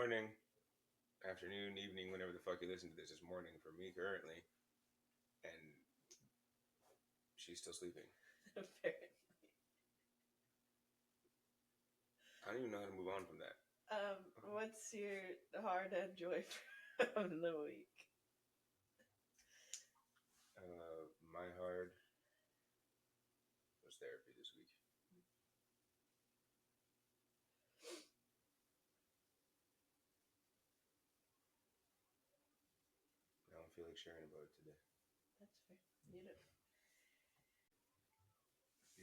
morning, afternoon, evening, whenever the fuck you listen to this. It's morning for me currently, and she's still sleeping. Apparently. I don't even know how to move on from that. What's your hard and joy from the week? My hard was therapy this week. I don't feel like sharing about it today. That's fair. You know.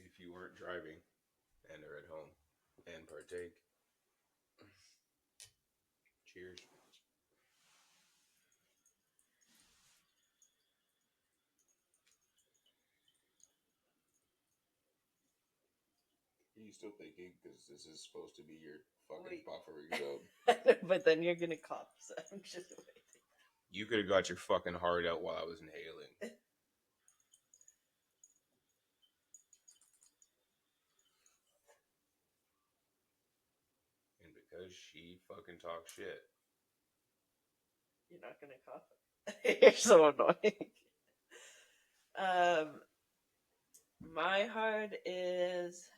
If you weren't driving and are at home and partake, cheers. Are you still thinking? Because this is supposed to be your fucking buffering zone. But then you're gonna cough, so I'm just waiting. You could have got your fucking heart out while I was inhaling. And because she fucking talks shit. You're not gonna cough. You're so annoying. My hard is...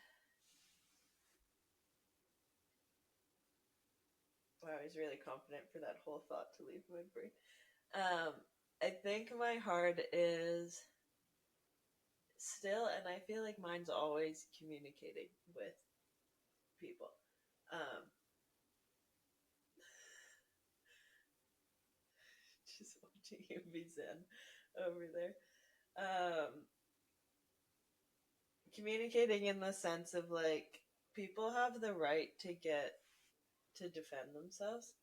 Wow, he's really confident for that whole thought to leave my brain. I think my hard is still, and I feel like mine's always communicating with people. Just watching you be zen over there. Communicating in the sense of like people have the right to defend themselves,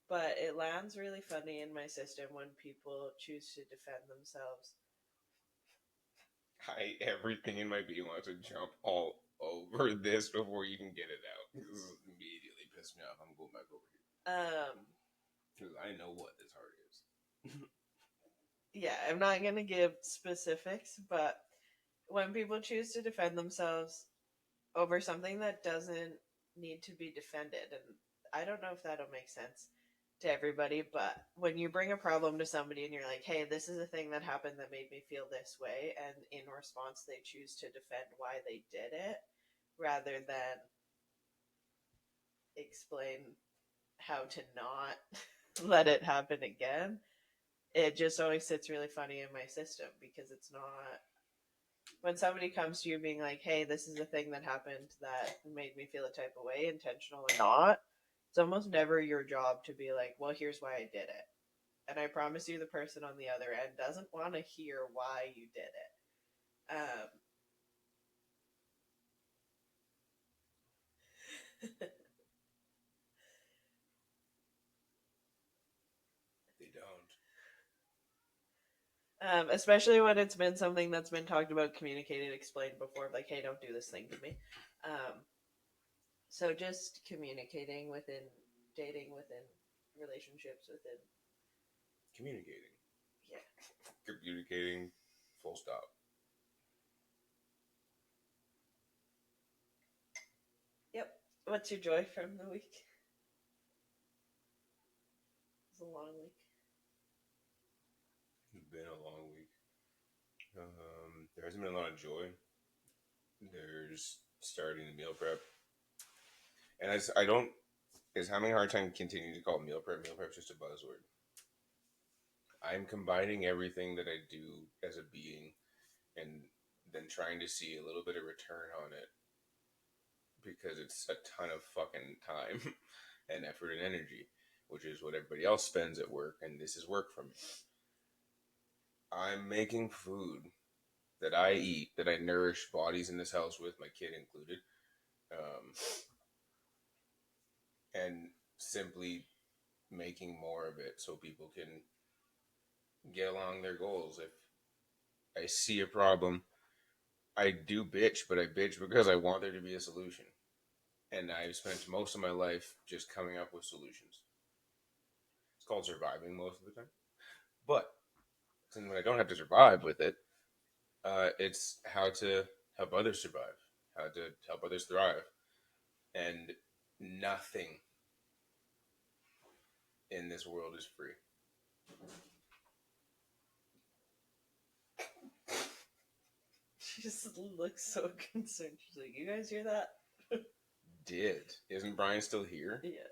but it lands really funny in my system when people choose to defend themselves. Everything in my being wants to jump all over this before you can get it out. This is immediately pissed me off. I'm going back over here. Because I know what this heart is. Yeah, I'm not going to give specifics, but when people choose to defend themselves over something that doesn't need to be defended, and I don't know if that'll make sense to everybody, but when you bring a problem to somebody and you're like, hey, this is a thing that happened that made me feel this way, and in response they choose to defend why they did it rather than explain how to not let it happen again, it just always sits really funny in my system because it's not... When somebody comes to you being like, hey, this is a thing that happened that made me feel a type of way, intentional or not, it's almost never your job to be like, well, here's why I did it. And I promise you the person on the other end doesn't want to hear why you did it. They don't. Especially when it's been something that's been talked about, communicated, explained before, like, hey, don't do this thing to me. So just communicating within dating, within relationships, within... Communicating. Yeah. Communicating, full stop. Yep. What's your joy from the week? It's a long week. It's been a long week. There hasn't been a lot of joy. There's starting the meal prep. And I don't... is having a hard time continuing to call it meal prep. Meal prep's just a buzzword. I'm combining everything that I do as a being and then trying to see a little bit of return on it because it's a ton of fucking time and effort and energy, which is what everybody else spends at work, and this is work for me. I'm making food that I eat, that I nourish bodies in this house with, my kid included, and simply making more of it so people can get along their goals. If I see a problem, I do bitch, but I bitch because I want there to be a solution. And I've spent most of my life just coming up with solutions. It's called surviving most of the time. But when I don't have to survive with it, it's how to help others survive, how to help others thrive. And nothing in this world is free. She just looks so concerned. She's like, "You guys hear that?" Isn't Brian still here? Yeah.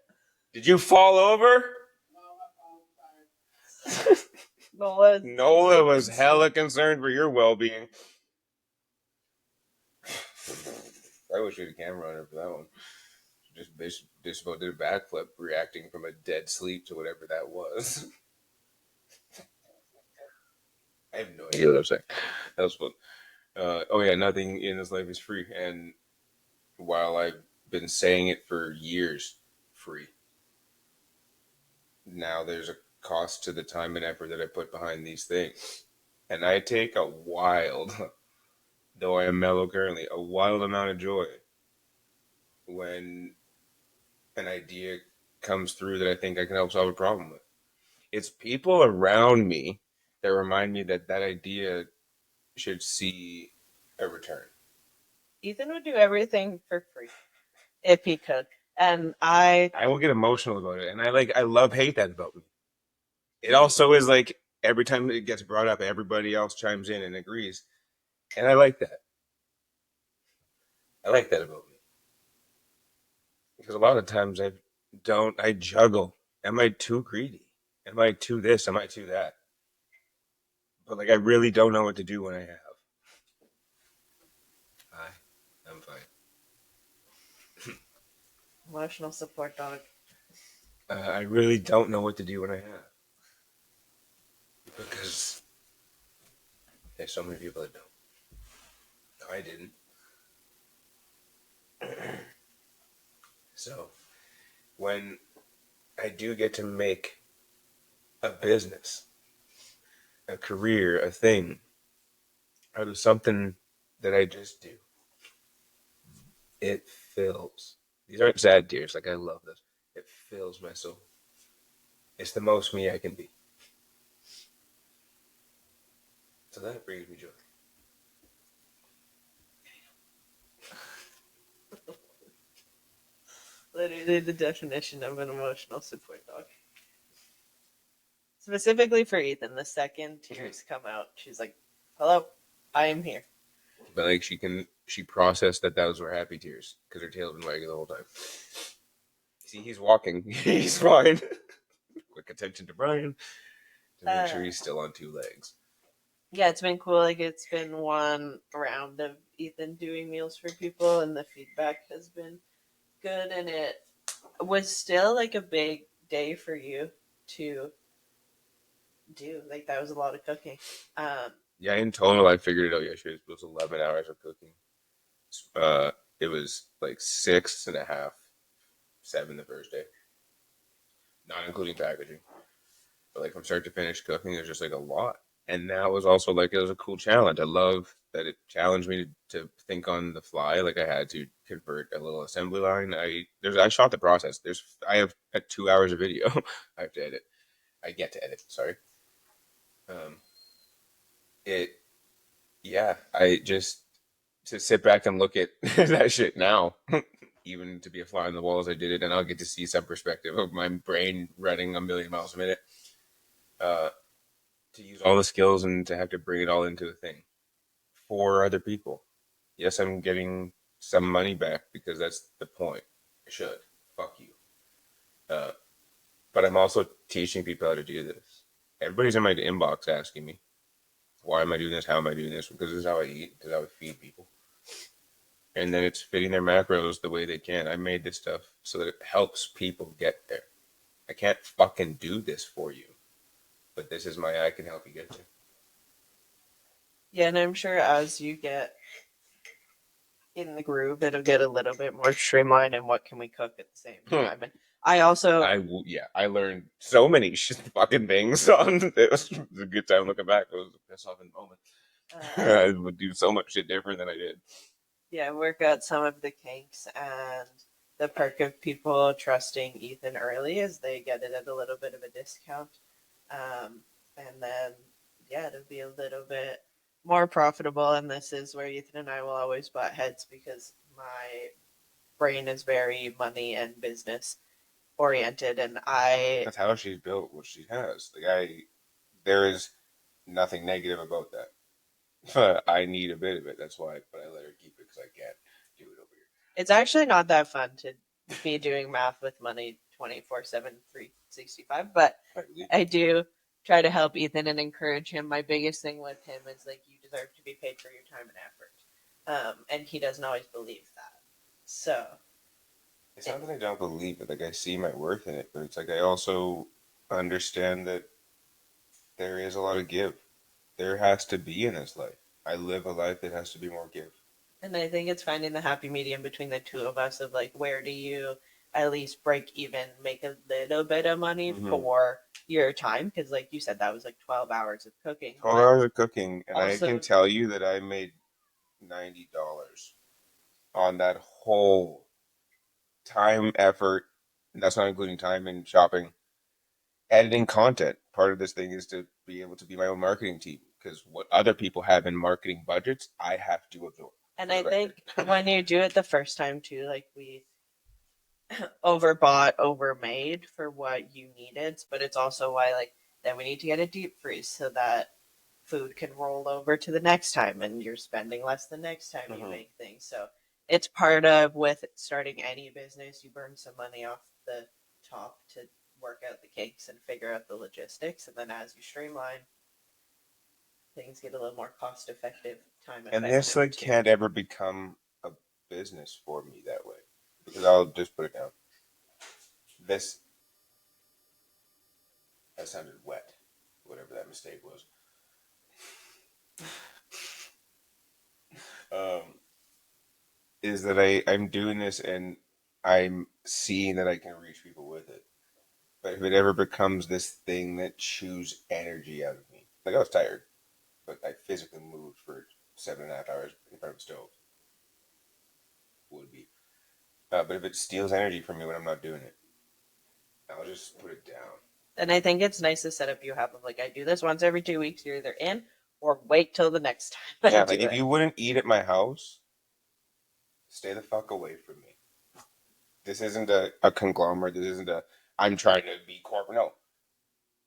Did you fall over? Nola was hella concerned for your well-being. I wish we had a camera on her for that one. Just about did a backflip, reacting from a dead sleep to whatever that was. I have no idea what I'm saying. That was fun. Oh yeah, nothing in this life is free. And while I've been saying it for years, free. Now there's a cost to the time and effort that I put behind these things. And I take a wild, though I am mellow currently, a wild amount of joy when an idea comes through that I think I can help solve a problem with. It's people around me that remind me that that idea should see a return. Ethan would do everything for free if he could. And I will get emotional about it. And I love hate that about me. It also is like every time it gets brought up, everybody else chimes in and agrees. And I like that. I like that about me. Because a lot of times I juggle. Am I too greedy? Am I too this? Am I too that? But like I really don't know what to do when I have. I'm fine. Emotional support dog. I really don't know what to do when I have. Because there's so many people that don't. No, I didn't. So, when I do get to make a business, a career, a thing, out of something that I just do, it fills. These aren't sad tears, like I love this. It fills my soul. It's the most me I can be. So that brings me joy. Literally the definition of an emotional support dog. Specifically for Ethan, the second tears come out, she's like, "Hello, I am here." But like she processed that those were happy tears because her tail's been wagging the whole time. See, he's walking. He's fine. Quick attention to Brian to make sure he's still on two legs. Yeah, it's been cool. Like, it's been one round of Ethan doing meals for people, and the feedback has been good. And it was still like a big day for you to do. Like, that was a lot of cooking. Yeah, in total, I figured it out yesterday. It was 11 hours of cooking. It was like 6.5, 7 the first day, not including packaging. But like from start to finish cooking, it was just like a lot. And that was also like it was a cool challenge. I love that it challenged me to think on the fly. Like I had to convert a little assembly line. I shot the process. I have 2 hours of video I have to edit. I get to edit. Sorry. I just to sit back and look at that shit now, even to be a fly on the wall as I did it, and I'll get to see some perspective of my brain running a million miles a minute. To use all the skills and to have to bring it all into the thing for other people. Yes, I'm getting some money back because that's the point. I should. Fuck you. But I'm also teaching people how to do this. Everybody's in my inbox asking me, why am I doing this? How am I doing this? Because this is how I eat. This is how I feed people. And then it's fitting their macros the way they can. I made this stuff so that it helps people get there. I can't fucking do this for you. But this is I can help you get there. Yeah, and I'm sure as you get in the groove, it'll get a little bit more streamlined and what can we cook at the same time. And I learned so many fucking things on it was a good time looking back. It was a piss off in the moment. I would do so much shit different than I did. Yeah, work out some of the kinks, and the perk of people trusting Ethan early is they get it at a little bit of a discount. And then, yeah, it'll be a little bit more profitable. And this is where Ethan and I will always butt heads because my brain is very money and business. oriented, and That's how she's built what she has. There is nothing negative about that. But I need a bit of it. That's why, but I let her keep it because I can't do it over here. it's actually not that fun to be doing math with money 24/7, 365. But I do try to help Ethan and encourage him. My biggest thing with him is like, you deserve to be paid for your time and effort, and he doesn't always believe that. So it's not that I don't believe it. Like, I see my worth in it, but it's like I also understand that there is a lot of give. There has to be in this life. I live a life that has to be more give. And I think it's finding the happy medium between the two of us of like, where do you at least break even, make a little bit of money for your time? Because, like you said, that was like 12 hours of cooking. 12 hours of cooking, and I also- can tell you that I made $90 on that whole time, effort. And that's not including time and shopping. Editing content. Part of this thing is to be able to be my own marketing team, because what other people have in marketing budgets, I have to absorb. And I think when you do it the first time too, like we overbought, overmade for what you needed, but it's also why like then we need to get a deep freeze so that food can roll over to the next time and you're spending less the next time you make things. So it's part of with starting any business, you burn some money off the top to work out the kinks and figure out the logistics, and then as you streamline, things get a little more cost effective, time effective. And this like can't ever become a business for me that way, because I'll just put it down. This that sounded wet, whatever that mistake was. Is that I'm doing this and I'm seeing that I can reach people with it. But if it ever becomes this thing that chews energy out of me, like I was tired, but I physically moved for 7.5 hours in front of the stove. Would be. But if it steals energy from me when I'm not doing it, I'll just put it down. And I think it's nice the setup you have of like, I do this once every 2 weeks. You're either in or wait till the next time. Yeah, like if you wouldn't eat at my house, stay the fuck away from me. This isn't a conglomerate. This isn't I'm trying to be corporate. No.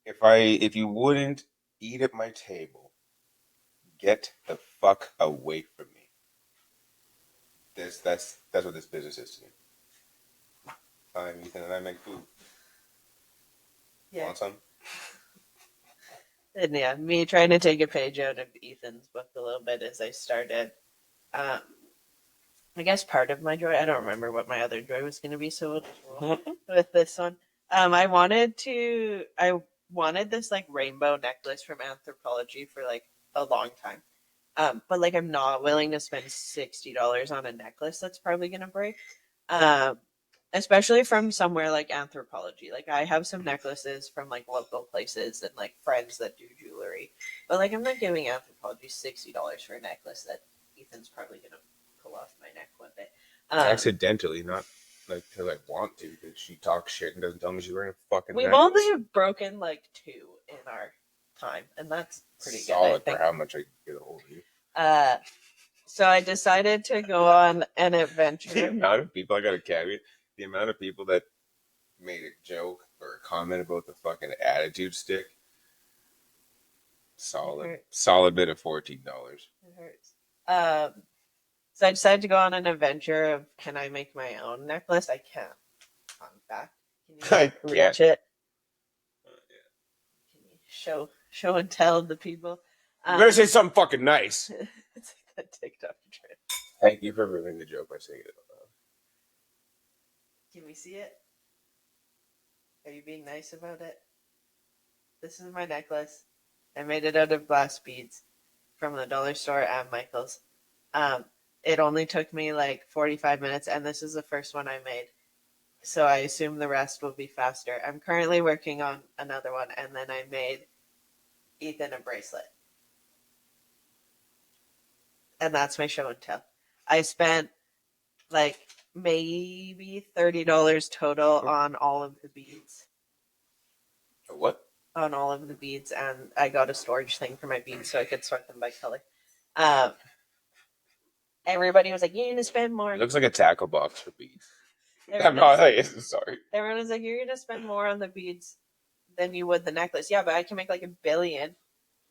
If you wouldn't eat at my table, get the fuck away from me. That's what this business is to me. I'm Ethan and I make food. Yeah. Want some? And yeah, me trying to take a page out of Ethan's book a little bit as I started. I guess part of my joy, I don't remember what my other joy was going to be, so we'll just roll with this one. I wanted this like rainbow necklace from Anthropology for like a long time. But like I'm not willing to spend $60 on a necklace that's probably going to break. Especially from somewhere like Anthropology. Like I have some necklaces from like local places and like friends that do jewelry, but like I'm not giving Anthropology $60 for a necklace that Ethan's probably gonna pull off my neck one day. Accidentally, not like because I want to. Because she talks shit and doesn't tell me she's wearing a fucking. We've necklace. only broken like 2 in our time, and that's pretty solid good. For how much I get a hold of you. So I decided to go on an adventure. The amount of people, I got a caveat, the amount of people that made a joke or a comment about the fucking attitude stick, solid bit of $14. It hurts. So I decided to go on an adventure of, can I make my own necklace? I can't. On back. Can you reach it? Can you show and tell the people? You better say something fucking nice. It's like that TikTok trend. Thank you for ruining the joke by saying it out loud. Can we see it? Are you being nice about it? This is my necklace. I made it out of glass beads from the dollar store at Michael's. It only took me like 45 minutes, and this is the first one I made. So I assume the rest will be faster. I'm currently working on another one, and then I made Ethan a bracelet. And that's my show and tell. I spent like maybe $30 total on all of the beads. What? On all of the beads, and I got a storage thing for my beads so I could sort them by color. Everybody was like, "You need to spend more." It looks like a tackle box for beads. I'm not like, sorry. Everyone was like, you're going to spend more on the beads than you would the necklace. Yeah, but I can make like $1 billion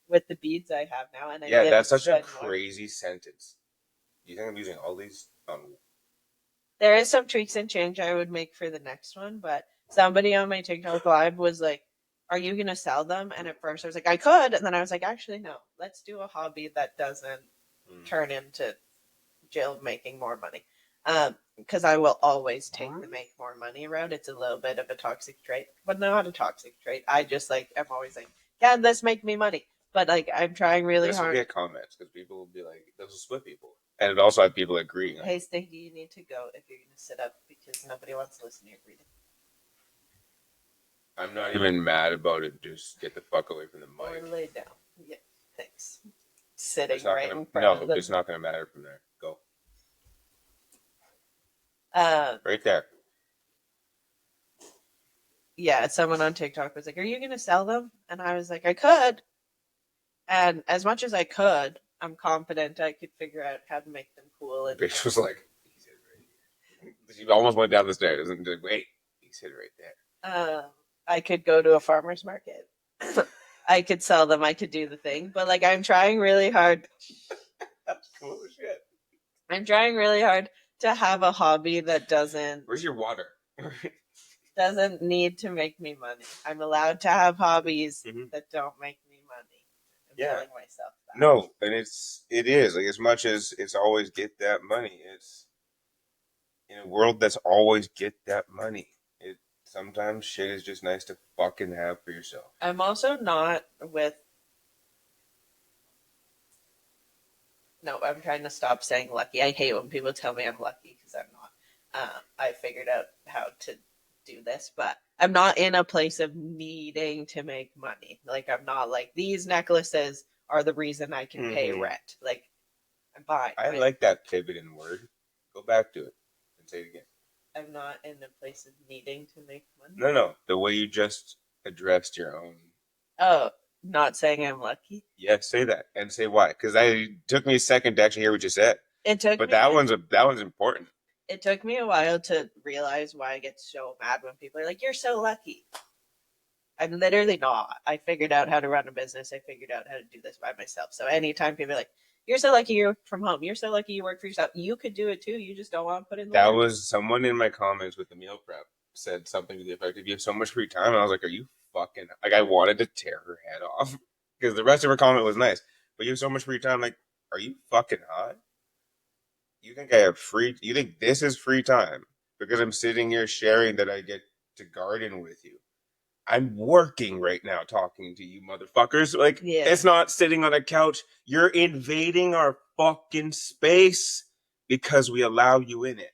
with the beads I have now. And Yeah, that's such a crazy sentence. Do you think I'm using all these? There is some tweaks and change I would make for the next one, but somebody on my TikTok live was like, are you going to sell them? And at first I was like, I could. And then I was like, actually, no. Let's do a hobby that doesn't turn into Jill making more money. Because I will always take the make more money route. It's a little bit of a toxic trait, but not a toxic trait. I just like, I'm always like, can this make me money? But like, I'm trying really hard. This will get comments because people will be like, this will split people. And it also have people agreeing. Hey, Stinky, you need to go if you're going to sit up because nobody wants to listen to your breathing. I'm not even mad about it. Just get the fuck away from the mic. Or lay down. Yeah, thanks. Sitting right in front of them. No, it's not going to matter from there. Go. Right there. Yeah, someone on TikTok was like, are you going to sell them? And I was like, I could. And as much as I could, I'm confident I could figure out how to make them cool. And bitch was like, he's hit right here. She almost went down the stairs and like, wait, he's hit right there. I could go to a farmer's market. I could sell them. I could do the thing. But like, I'm trying really hard. That's cool as shit. I'm trying really hard to have a hobby that doesn't. Where's your water? Doesn't need to make me money. I'm allowed to have hobbies that don't make me money. I'm telling myself that. No, and it is like, as much as it's always get that money, it's in a world that's always get that money. Sometimes shit is just nice to fucking have for yourself. I'm also not with. No, I'm trying to stop saying lucky. I hate when people tell me I'm lucky because I'm not. I figured out how to do this, but I'm not in a place of needing to make money. Like, I'm not like, these necklaces are the reason I can pay rent. Like, I'm buying. I like that pivot in word. Go back to it and say it again. I'm not in a place of needing to make money. No. The way you just addressed your own. Oh, not saying I'm lucky? Yeah, say that and say why. Because it took me a second to actually hear what you said. But that one's important. It took me a while to realize why I get so mad when people are like, you're so lucky. I'm literally not. I figured out how to run a business. I figured out how to do this by myself. So anytime people are like, you're so lucky you're from home. You're so lucky you work for yourself. You could do it too. You just don't want to put in the work. That was someone in my comments with the meal prep said something to the effect of, you have so much free time. And I was like, are you fucking... Like, I wanted to tear her head off. Because the rest of her comment was nice. But you have so much free time. Like, are you fucking hot? You think I have free... You think this is free time? Because I'm sitting here sharing that I get to garden with you. I'm working right now talking to you motherfuckers. Like, It's not sitting on a couch. You're invading our fucking space because we allow you in it.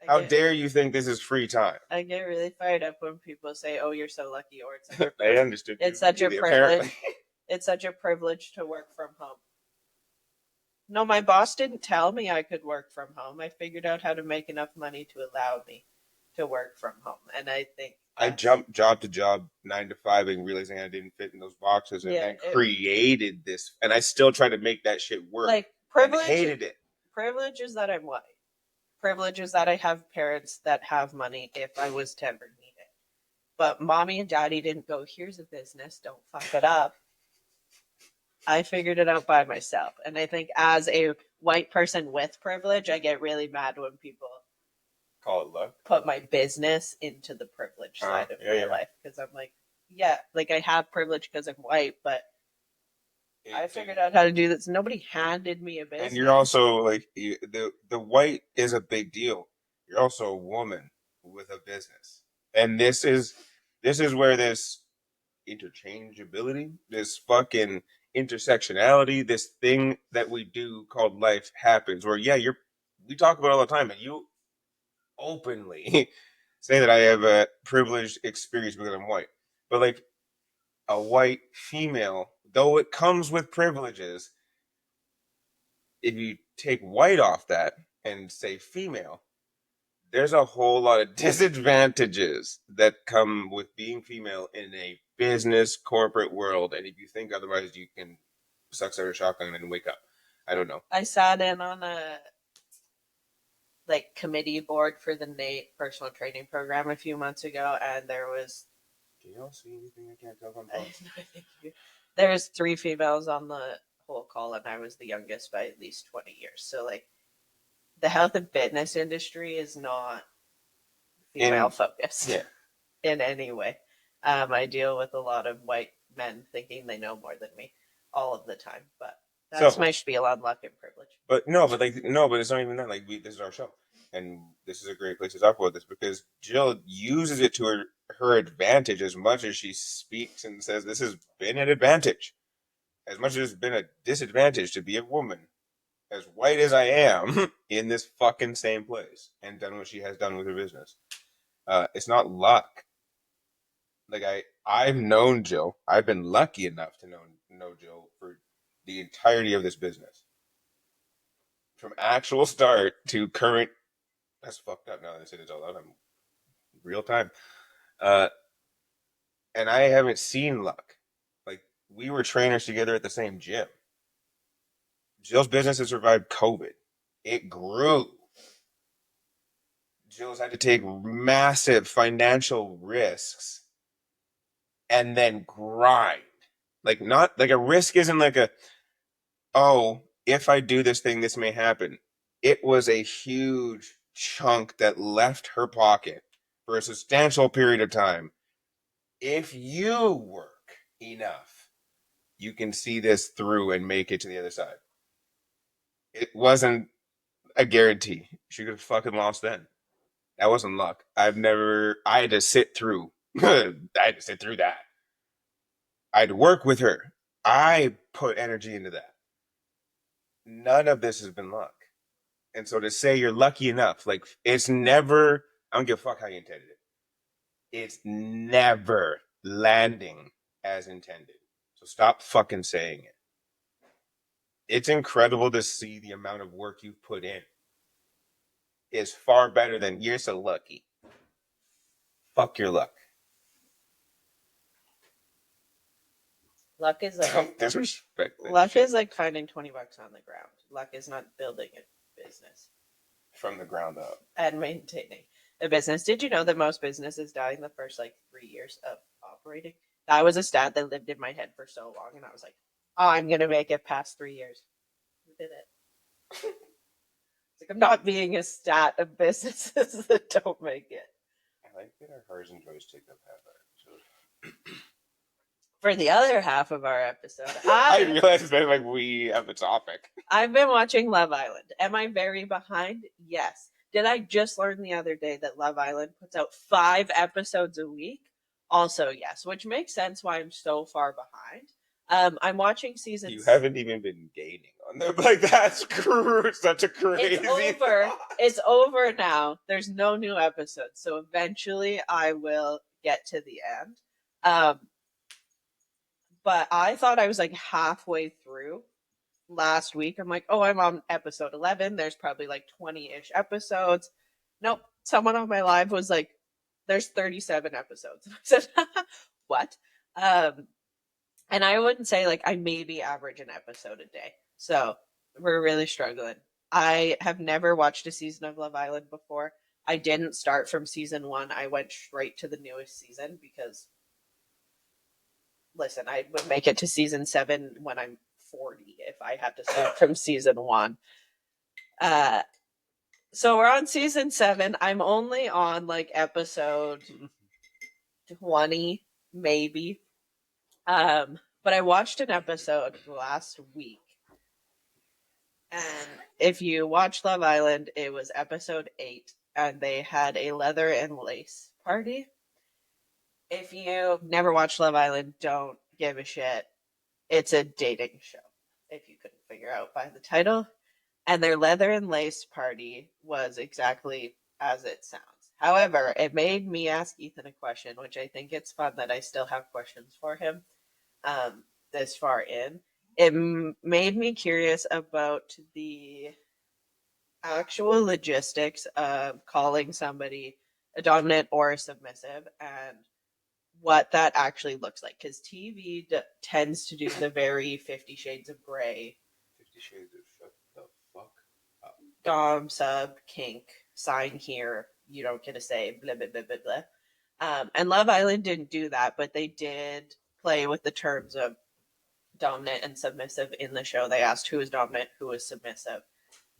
How dare you think this is free time? I get really fired up when people say, oh, you're so lucky, or it's such a I understood. It's such a privilege. It's such a privilege to work from home. No, my boss didn't tell me I could work from home. I figured out how to make enough money to allow me to work from home. And I think I jumped job to job, 9 to 5, and realizing I didn't fit in those boxes, and then created this. And I still try to make that shit work. Like, privilege. I hated it. Privilege is that I'm white. Privilege is that I have parents that have money if I was to ever need it. But mommy and daddy didn't go, here's a business, don't fuck it up. I figured it out by myself. And I think as a white person with privilege, I get really mad when people call it luck. Put my business into the privilege side of my life. Because I'm like, like I have privilege because I'm white, but I figured out how to do this. Nobody handed me a business. And you're also like, the white is a big deal. You're also a woman with a business. And this is where this interchangeability, this fucking intersectionality, this thing that we do called life happens. Where we talk about it all the time, and you openly say that I have a privileged experience because I'm white. But like a white female, though it comes with privileges, if you take white off that and say female, there's a whole lot of disadvantages that come with being female in a business corporate world. And if you think otherwise, you can suck out a shotgun and wake up. I don't know. I sat in on like committee board for the NATE personal training program a few months ago, and there was Can y'all see anything? I can't tell from no, phone. thank you. There was 3 females on the whole call, and I was the youngest by at least 20 years. So like the health and fitness industry is not female focused in any way. I deal with a lot of white men thinking they know more than me all of the time, but that's my spiel on luck and privilege. But it's not even that. Like, this is our show, and this is a great place to talk about this because Jill uses it to her advantage as much as she speaks and says this has been an advantage, as much as it's been a disadvantage to be a woman, as white as I am, in this fucking same place and done what she has done with her business. It's not luck. Like I've known Jill. I've been lucky enough to know Jill for the entirety of this business. From actual start to current, that's fucked up now that I said it all out. I'm real time. And I haven't seen luck. Like, we were trainers together at the same gym. Jill's business has survived COVID. It grew. Jill's had to take massive financial risks and then grind. Like, not like a risk isn't like if I do this thing, this may happen. It was a huge chunk that left her pocket for a substantial period of time. If you work enough, you can see this through and make it to the other side. It wasn't a guarantee. She could have fucking lost then. That wasn't luck. I had to sit through. I had to sit through that. I had to work with her. I put energy into that. None of this has been luck. And so to say you're lucky enough, like, it's never, I don't give a fuck how you intended it. It's never landing as intended. So stop fucking saying it. It's incredible to see the amount of work you've put in. It's far better than you're so lucky. Fuck your luck. Luck is like Don't disrespect that luck shit. is like finding $20 on the ground. Luck is not building a business From the ground up. and maintaining a business. Did you know that most businesses die in the first like 3 years of operating? That was a stat that lived in my head for so long, and I was like, "Oh, I'm gonna make it past 3 years." We did it. It's like I'm not being a stat of businesses that don't make it. I like that our hearts and joys take up half our episode. For the other half of our episode, I realize that like we have a topic. I've been watching Love Island. Am I very behind? Yes. Did I just learn the other day that Love Island puts out 5 episodes a week? Also, yes, which makes sense why I'm so far behind. I'm watching season. You haven't even been gaining on them. Like, that's such a crazy. It's over. It's over now. There's no new episodes, so eventually I will get to the end. But I thought I was like halfway through last week. I'm like, oh, I'm on episode 11. There's probably like 20-ish episodes. Nope. Someone on my live was like, there's 37 episodes. I said, what? And I wouldn't say like I maybe average an episode a day. So we're really struggling. I have never watched a season of Love Island before. I didn't start from season 1. I went straight to the newest season because, listen, I would make it to season 7 when I'm 40 if I had to start from season 1. So we're on season 7. I'm only on like episode 20, maybe. But I watched an episode last week. And if you watch Love Island, it was episode 8, and they had a leather and lace party. If you've never watched Love Island, don't give a shit. It's a dating show, if you couldn't figure out by the title. And their leather and lace party was exactly as it sounds. However, it made me ask Ethan a question, which I think it's fun that I still have questions for him this far in. It made me curious about the actual logistics of calling somebody a dominant or a submissive and what that actually looks like. Because TV tends to do the very 50 Shades of Grey. 50 Shades of shut the fuck up. Dom, sub, kink sign here, you don't get to say blah blah blah blah blah. And Love Island didn't do that, but they did play with the terms of dominant and submissive in the show. They asked who was dominant, who was submissive.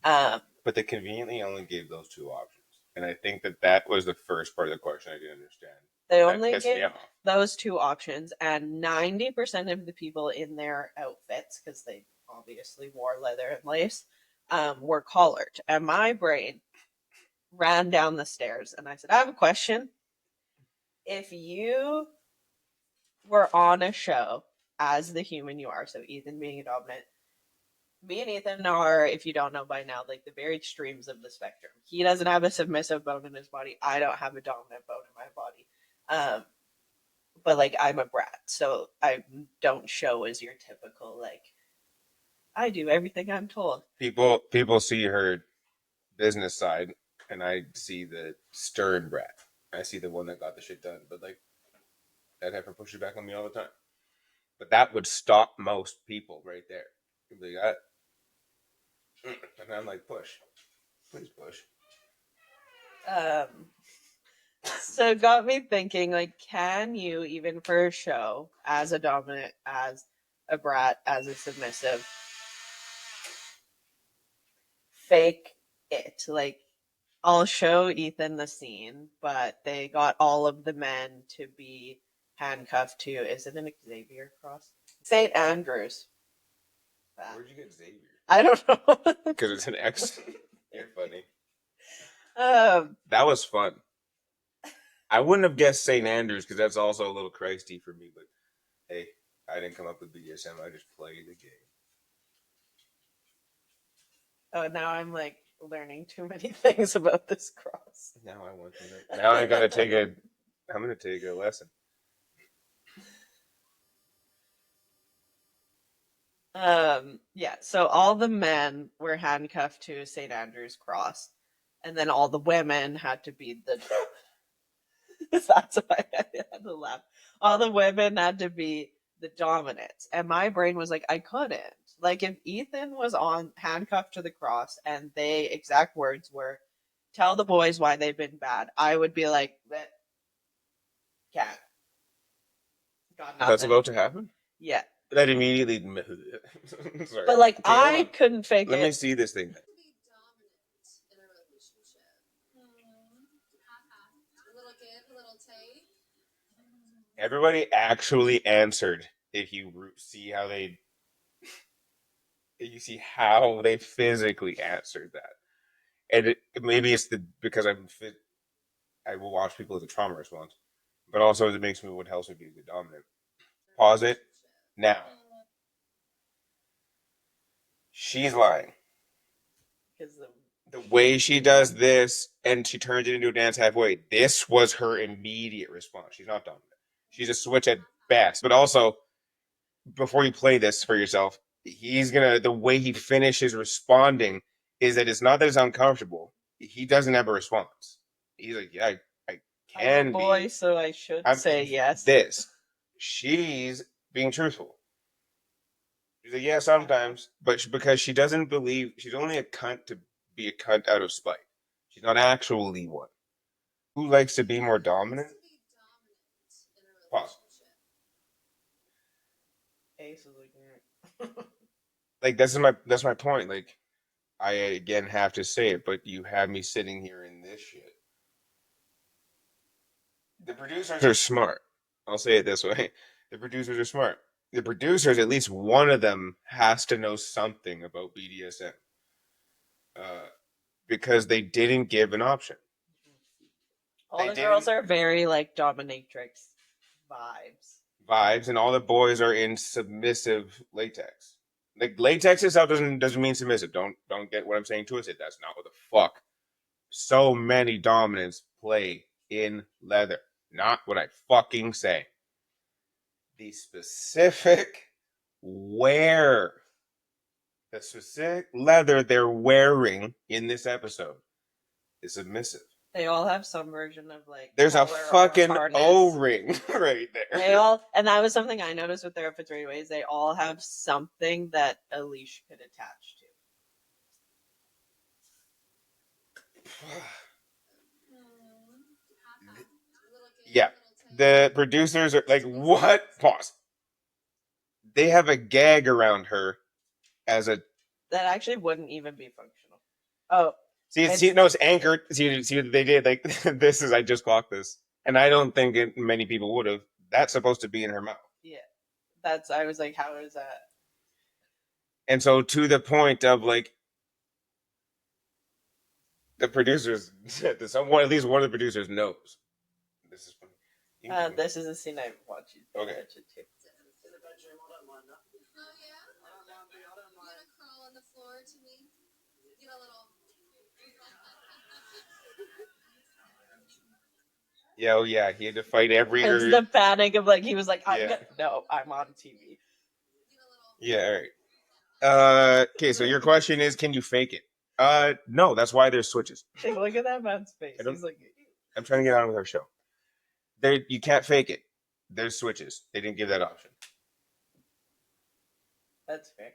But they conveniently only gave those two options, and I think that was the first part of the question I didn't understand. They only gave those two options, and 90% of the people in their outfits, because they obviously wore leather and lace, were collared. And my brain ran down the stairs, and I said, I have a question. If you were on a show as the human you are, so Ethan being a dominant, me and Ethan are, if you don't know by now, like the very extremes of the spectrum. He doesn't have a submissive bone in his body. I don't have a dominant bone in my body. But like I'm a brat, so I don't show as your typical like I do everything I'm told. People see her business side, and I see the stern brat. I see the one that got the shit done. But like that heifer pushes back on me all the time. But that would stop most people right there. You'd be like, and I'm like, push, please push. So it got me thinking, like, can you, even for a show, as a dominant, as a brat, as a submissive, fake it? Like, I'll show Ethan the scene, but they got all of the men to be handcuffed to, is it an Xavier cross? St. Andrews. Where'd you get Xavier? I don't know. Because it's an X. You're funny. That was fun. I wouldn't have guessed St. Andrews because that's also a little Christy for me, but hey, I didn't come up with BDSM. I just played the game. Oh, now I'm like learning too many things about this cross. Now I want to know. Now I'm going to take a lesson. Yeah, so all the men were handcuffed to St. Andrew's cross, and then all the women had to be the that's why I had to laugh. All the women had to be the dominants. And my brain was like, I couldn't. Like if Ethan was on handcuffed to the cross and they exact words were, tell the boys why they've been bad, I would be like, can't. That's about to happen? Yeah. That immediately sorry. But like I couldn't fake it. Let me see this thing. Everybody actually answered. If you see how they physically answered that, and maybe it's because I will watch people as a trauma response, but also it makes me what helps me be the dominant. Pause it now. She's lying. Because the way she does this, and she turns it into a dance halfway. This was her immediate response. She's not dominant. She's a switch at best. But also, before you play this for yourself, the way he finishes responding is that it's not that it's uncomfortable. He doesn't have a response. He's like, yeah, I can be. Boy, so I should say yes. She's being truthful. She's like, yeah, sometimes. But because she doesn't believe, she's only a cunt to be a cunt out of spite. She's not actually one. Who likes to be more dominant? Pause. Like that's my point. Like I again have to say it, but you have me sitting here in this shit. The producers are smart. I'll say it this way. The producers are smart. The producers, at least one of them, has to know something about BDSM. Because they didn't give an option. All the girls are very like dominatrix vibes, and all the boys are in submissive latex. Like latex itself doesn't mean submissive. Don't get what I'm saying twisted. That's not what the fuck. So many dominants play in leather. Not what I fucking say. The specific leather they're wearing in this episode is submissive. They all have some version of like. There's a fucking O-ring right there. They all, and that was something I noticed with Therapist Ways. They all have something that a leash could attach Yeah. The producers are like, what? Pause. They have a gag around her as a. That actually wouldn't even be functional. Oh, See, no, it's anchored. See what they did? Like, this is, I just clocked this. And I don't think many people would have. That's supposed to be in her mouth. yeah. I was like, how is that? And so, to the point of like, the producers, someone, at least one of the producers knows. This is funny. This is a scene I want you to Okay. attention to. Yeah, oh yeah, he had to fight every. It's the panic of like he was like, Yeah. no, I'm on TV. Yeah, all right. Okay, so your question is, can you fake it? No, that's why there's switches. Like, look at that man's face. He's like, I'm trying to get on with our show. You can't fake it. There's switches. They didn't give that option. That's fair.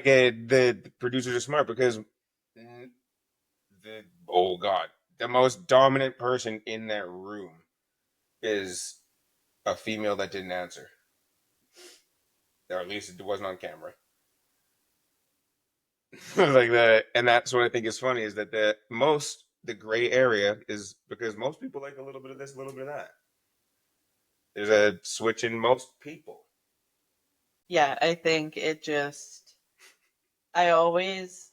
The producers are smart because oh god, the most dominant person in that room is a female that didn't answer, or at least it wasn't on camera. Like that, and that's what I think is funny is that the gray area is because most people like a little bit of this, a little bit of that. There's a switch in most people. Yeah, I think it just. I always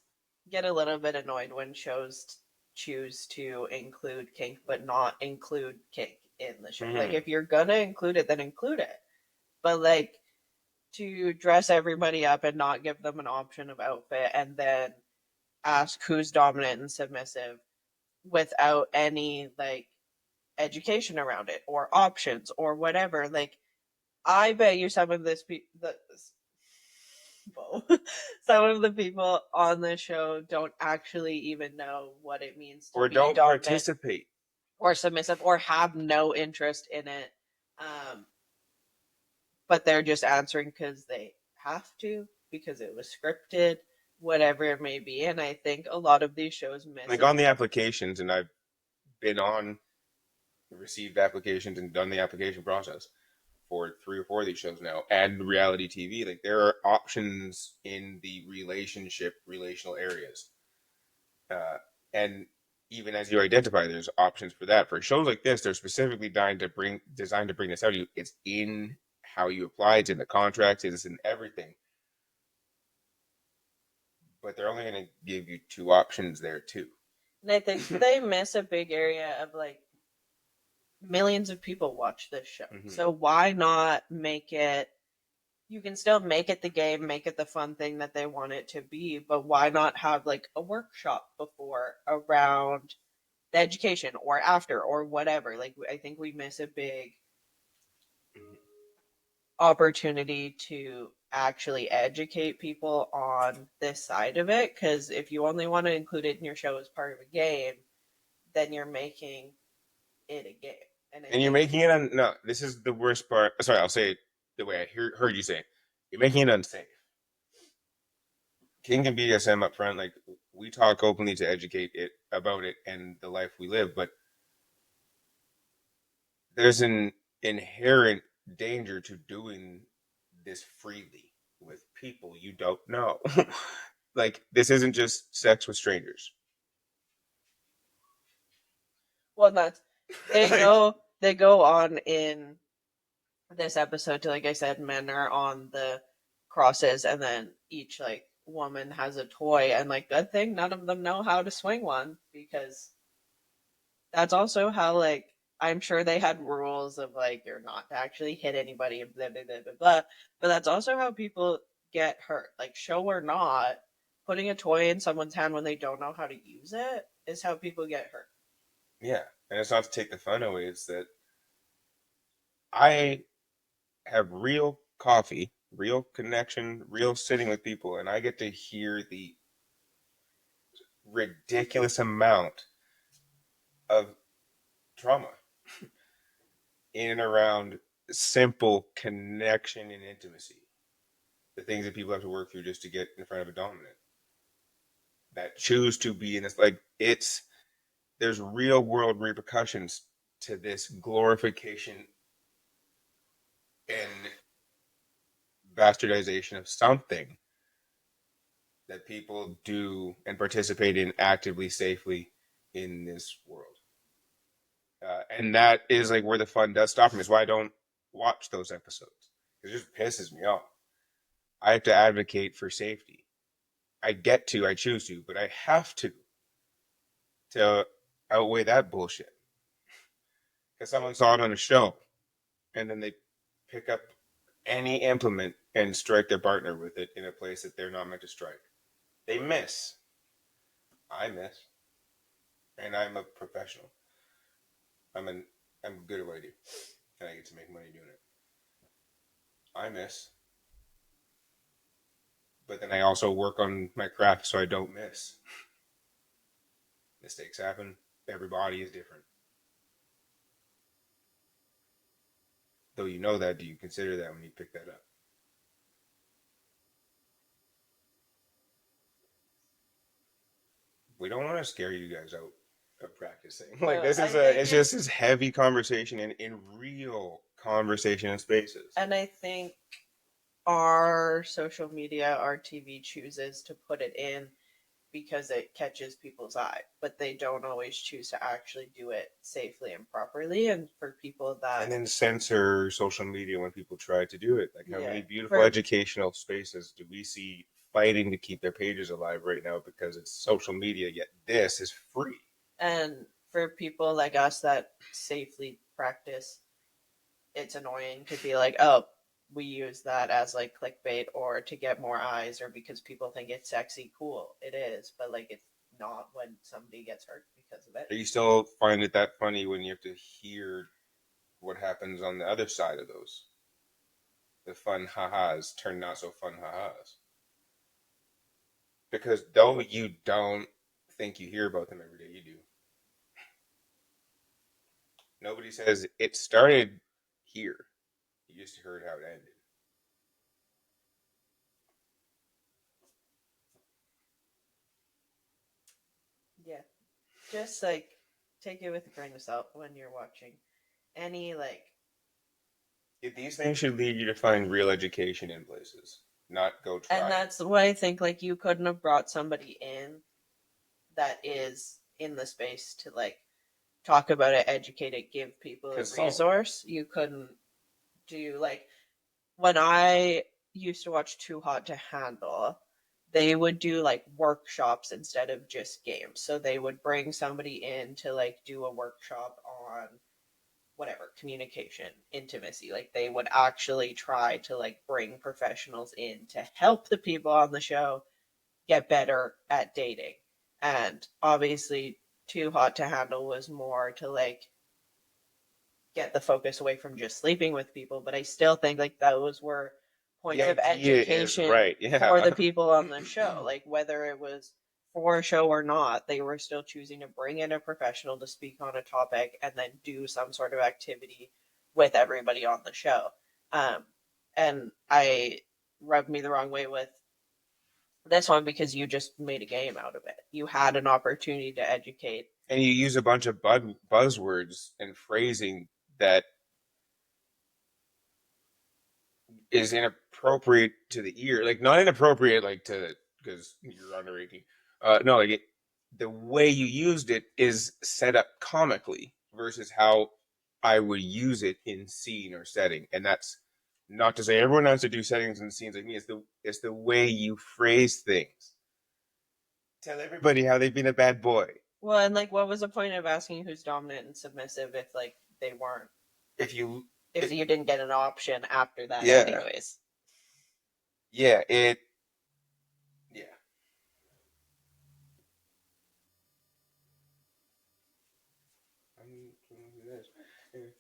get a little bit annoyed when shows choose to include kink but not include kink in the show. Like, if you're gonna include it, then include it. But like, to dress everybody up and not give them an option of outfit and then ask who's dominant and submissive without any like education around it or options or whatever. Like, I bet you some of some of the people on the show don't actually even know what it means to or be don't dominant participate or submissive or have no interest in it. But they're just answering because they have to, because it was scripted, whatever it may be. And I think a lot of these shows miss like on the applications, and I've been on received applications and done the application process for 3 or 4 of these shows now and reality TV. Like there are options in the relational areas, and even as you identify, there's options for that. For shows like this, they're specifically designed to bring this out to you. It's in how you apply. It's in the contracts. It's in everything. But they're only going to give you 2 options there too. And I think they miss a big area of like millions of people watch this show. Mm-hmm. So why not make it? You can still make it the game, make it the fun thing that they want it to be, but why not have like a workshop before around the education or after or whatever? Like, I think we miss a big opportunity to actually educate people on this side of it, because if you only want to include it in your show as part of a game, then you're making it a game. And you're making it no, this is the worst part. Sorry, I'll say it the way I heard you say it. You're making it unsafe. King and BDSM up front, like we talk openly to educate it about it and the life we live, but there's an inherent danger to doing this freely with people you don't know. Like this isn't just sex with strangers. Well, that's they go on in this episode to, like I said, men are on the crosses and then each like woman has a toy, and like, good thing none of them know how to swing one, because that's also how, like, I'm sure they had rules of like you're not to actually hit anybody and blah blah blah blah blah, but that's also how people get hurt. Like, show or not, putting a toy in someone's hand when they don't know how to use it is how people get hurt. Yeah, and it's not to take the fun away. It's that I have real coffee, real connection, real sitting with people, and I get to hear the ridiculous amount of trauma in and around simple connection and intimacy. The things that people have to work through just to get in front of a dominant that choose to be in this, like, there's real world repercussions to this glorification and bastardization of something that people do and participate in actively, safely in this world. And that is like where the fun does stop for me. Is why I don't watch those episodes. It just pisses me off. I have to advocate for safety. I choose to, but I have to outweigh that bullshit. Because someone saw it on a show, and then they pick up any implement and strike their partner with it in a place that they're not meant to strike. They miss. I miss, and I'm a professional. I'm good at what I do, and I get to make money doing it. I miss, but then I also work on my craft so I don't miss. Mistakes happen. Everybody is different. Though you know that, do you consider that when you pick that up? We don't want to scare you guys out of practicing. Like No, this is it's just this heavy conversation in real conversation in spaces. And I think our social media, our TV chooses to put it in because it catches people's eye, but they don't always choose to actually do it safely and properly. And for people that and then censor social media when people try to do it. Like how many beautiful for educational spaces do we see fighting to keep their pages alive right now because it's social media, yet this is free. and for people like us that safely practice, it's annoying to be like, oh, we use that as like clickbait or to get more eyes or because people think it's sexy. Cool, it is, but like it's not when somebody gets hurt because of it. Do you still find it that funny when you have to hear what happens on the other side of those? The fun ha-has turn not so fun ha-has. Because though you don't think you hear about them every day, you do. Nobody says it started here. You just heard how it ended. Yeah, just like take it with a grain of salt when you're watching any like. If these things should lead you to find real education in places, not go try. And that's why I think like you couldn't have brought somebody in that is in the space to like talk about it, educate it, give people a resource. You couldn't do like when I used to watch Too Hot to Handle, they would do like workshops instead of just games. So they would bring somebody in to like do a workshop on whatever communication, intimacy. Like they would actually try to like bring professionals in to help the people on the show get better at dating. And obviously Too Hot to Handle was more to like get the focus away from just sleeping with people, but I still think like those were points of education right. for the people on the show. Like whether it was for a show or not, they were still choosing to bring in a professional to speak on a topic and then do some sort of activity with everybody on the show. And I rubbed me the wrong way with this one because you just made a game out of it. You had an opportunity to educate. And you use a bunch of buzzwords and phrasing that is inappropriate to the ear. Like, not inappropriate, like, to, because you're under 18. No, like, the way you used it is set up comically versus how I would use it in scene or setting. And that's not to say everyone has to do settings and scenes like me. It's the way you phrase things. Tell everybody how they've been a bad boy. Well, and like, what was the point of asking who's dominant and submissive if like they weren't? If you didn't get an option after that, yeah. anyways. Yeah, yeah.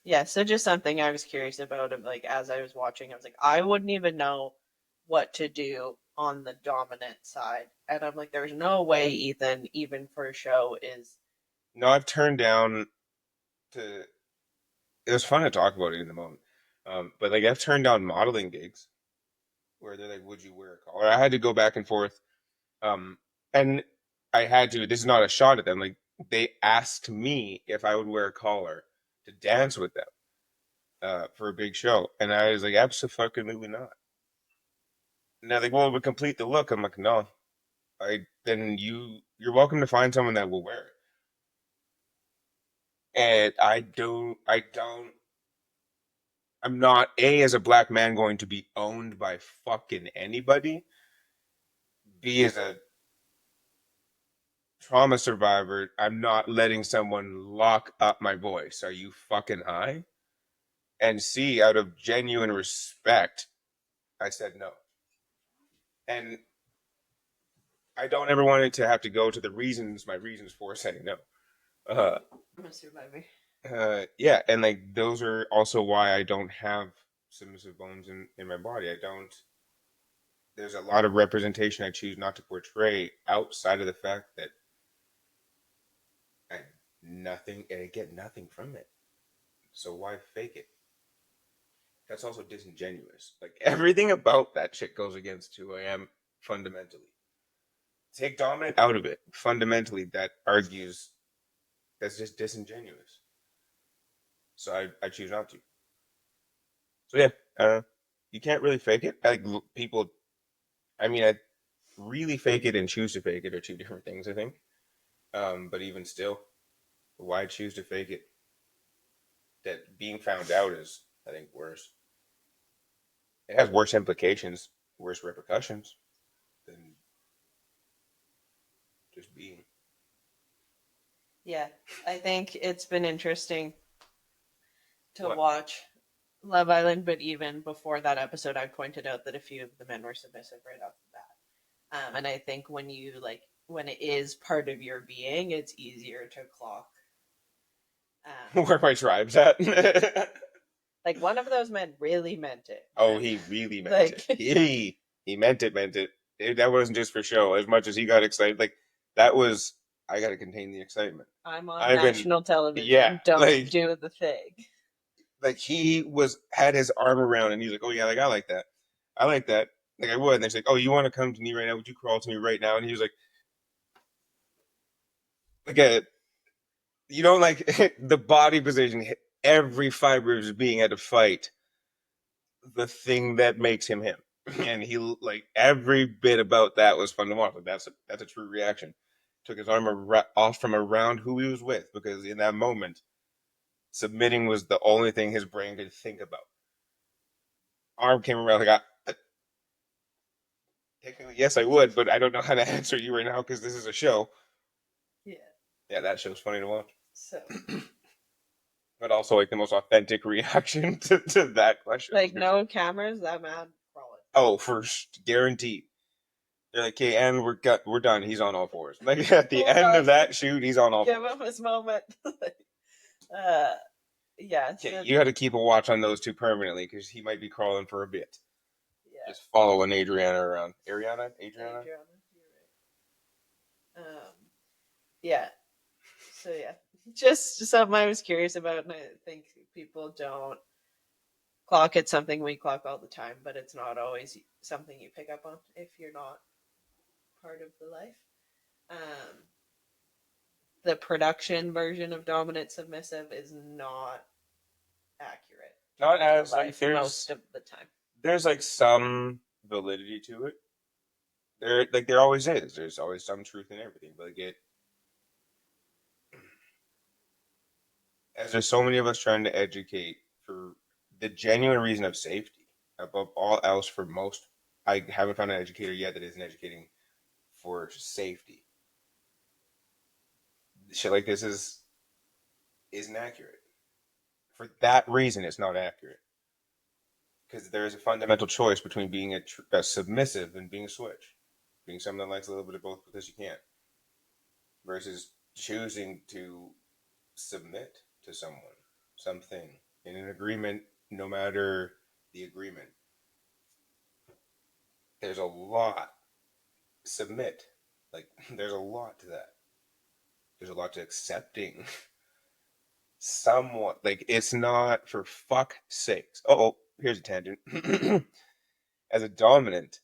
Yeah, so just something I was curious about. Of like, as I was watching, I was like, I wouldn't even know what to do on the dominant side, and I'm like, there's no way Ethan, even for a show, is. No, I've turned down to. It was fun to talk about it in the moment, but like I've turned down modeling gigs where they're like, "Would you wear a collar?" I had to go back and forth, and I had to. This is not a shot at them. Like they asked me if I would wear a collar to dance with them for a big show. And I was like, absolutely not. And they're like, well, we complete the look. I'm like, no. Then you're welcome to find someone that will wear it. And I'm not as a black man going to be owned by fucking anybody. B, as a trauma survivor, I'm not letting someone lock up my voice. Are you fucking high? And C, out of genuine respect, I said no. And I don't ever want it to have to go to my reasons for saying no. I'm a survivor. Yeah, and like those are also why I don't have submissive bones in my body. There's a lot of representation I choose not to portray outside of the fact that I get nothing from it. So why fake it? That's also disingenuous. Like everything about that shit goes against who I am fundamentally. Take dominant out of it. Fundamentally, that argues that's just disingenuous. So I choose not to. So yeah, you can't really fake it. Like people, I mean, I really fake it and choose to fake it are two different things, I think. But even still, why choose to fake it? That being found out is, I think, worse. It has worse implications, worse repercussions than just being. Yeah, I think it's been interesting to What? watch Love Island, but even before that episode, I pointed out that a few of the men were submissive right off the bat. And I think when it is part of your being, it's easier to clock. Where my tribe's at. Like one of those men really meant it. Oh, he really meant it. He meant it. That wasn't just for show. As much as he got excited, like that was. I got to contain the excitement. I'm on national television. Yeah, Don't do the thing. Like he had his arm around, and he's like, "Oh yeah, like I like that. I like that. Like I would." And they're like, "Oh, you want to come to me right now? Would you crawl to me right now?" And he was like a, like the body position, every fiber of his being had to fight the thing that makes him him, and he like every bit about that was fun to watch. Like that's a true reaction. Took his arm off from around who he was with because in that moment, submitting was the only thing his brain could think about. Arm came around like technically, yes, I would, but I don't know how to answer you right now because this is a show. Yeah. Yeah, that show's funny to watch. So. But also, like, the most authentic reaction to that question. Like, no cameras, that man crawling. Oh, for guaranteed. They're like, okay, and we're done. He's on all fours. Like, at the end of that shoot, he's on all fours. Give him his moment. Yeah. So you got to keep a watch on those two permanently because he might be crawling for a bit. Yeah. Just following Adriana around. Adriana? You're right. Yeah. So yeah, just something I was curious about, and I think people don't clock it. Something we clock all the time, but it's not always something you pick up on if you're not part of the life. The production version of dominant submissive is not accurate. Not as like there's most of the time. There's like some validity to it. There always is. There's always some truth in everything, but like as there's so many of us trying to educate for the genuine reason of safety above all else. For most, I haven't found an educator yet that isn't educating for safety. Shit like this isn't accurate. For that reason, it's not accurate because there is a fundamental choice between being a submissive and being a switch, being someone that likes a little bit of both because you can't, versus choosing to submit to someone, something in an agreement, no matter the agreement. There's a lot. Submit. Like, there's a lot to that. There's a lot to accepting somewhat. Like, it's not for fuck's sakes. Oh, here's a tangent. As a dominant,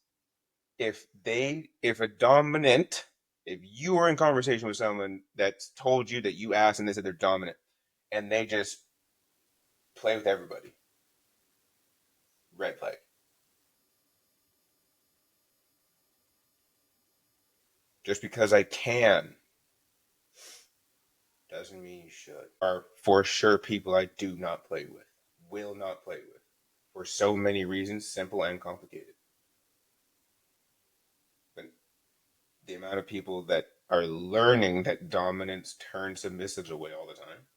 if you were in conversation with someone that's told you that you asked and they said they're dominant, and they just play with everybody. Red flag. Just because I can doesn't mean you should. Are for sure people I do not play with, will not play with, for so many reasons, simple and complicated. But the amount of people that are learning that dominance turns submissives away all the time,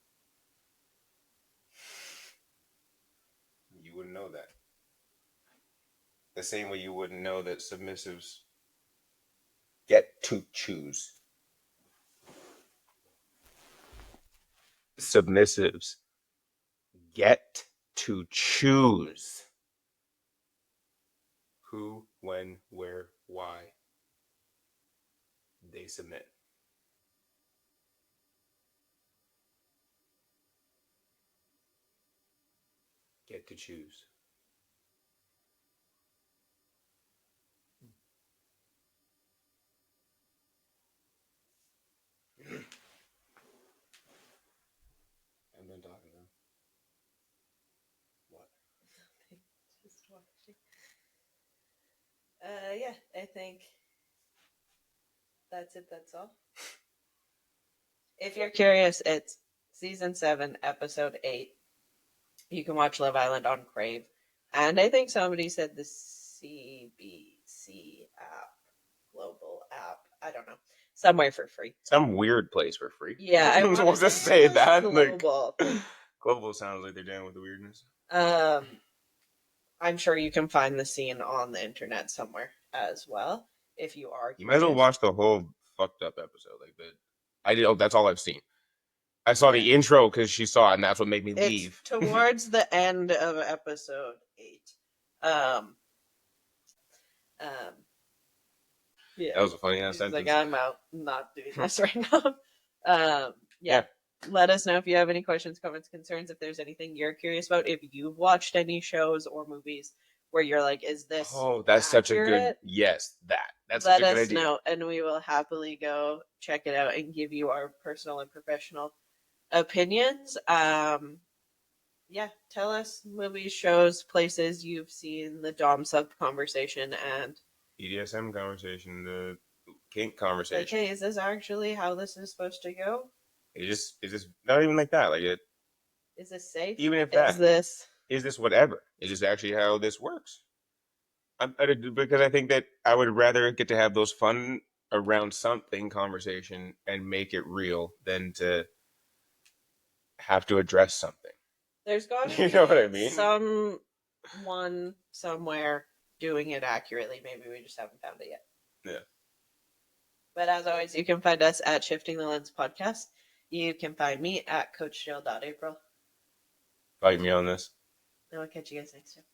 you wouldn't know that. The same way you wouldn't know that submissives get to choose. Submissives get to choose who, when, where, why they submit. Get to choose. I'm done talking now. What? Just watching. Yeah, I think that's it. That's all. If you're curious, it's season 7, episode 8. You can watch Love Island on Crave, and I think somebody said the CBC app, global app. I don't know, somewhere for free. Some weird place for free. Yeah, I was to say that. Global. Global sounds like they're down with the weirdness. I'm sure you can find the scene on the internet somewhere as well. If you are, you might as well watch the whole fucked up episode. Like that, I did. Oh, that's all I've seen. I saw the intro because she saw it, and that's what made me leave. Towards the end of episode 8. Yeah, that was a funny ass sentence. Like, I'm out. I'm not doing this right now. Yeah. Let us know if you have any questions, comments, concerns, if there's anything you're curious about, if you've watched any shows or movies where you're like, is this that's accurate? Such a good that's Let such a good us idea. know, and we will happily go check it out and give you our personal and professional opinions. Yeah, tell us movies, shows, places you've seen the Dom sub conversation and BDSM conversation, the kink conversation. Okay, is this actually how this is supposed to go? It's just not even like that. Like it. Is this safe? Even if that is this whatever. Is this actually how this works? Because I think that I would rather get to have those fun around something conversation and make it real than to have to address something. There's got to you know what I mean? Someone somewhere doing it accurately. Maybe we just haven't found it yet. Yeah. But as always, you can find us at Shifting the Lens Podcast. You can find me at CoachJill.April. Fight me on this. And I'll catch you guys next time.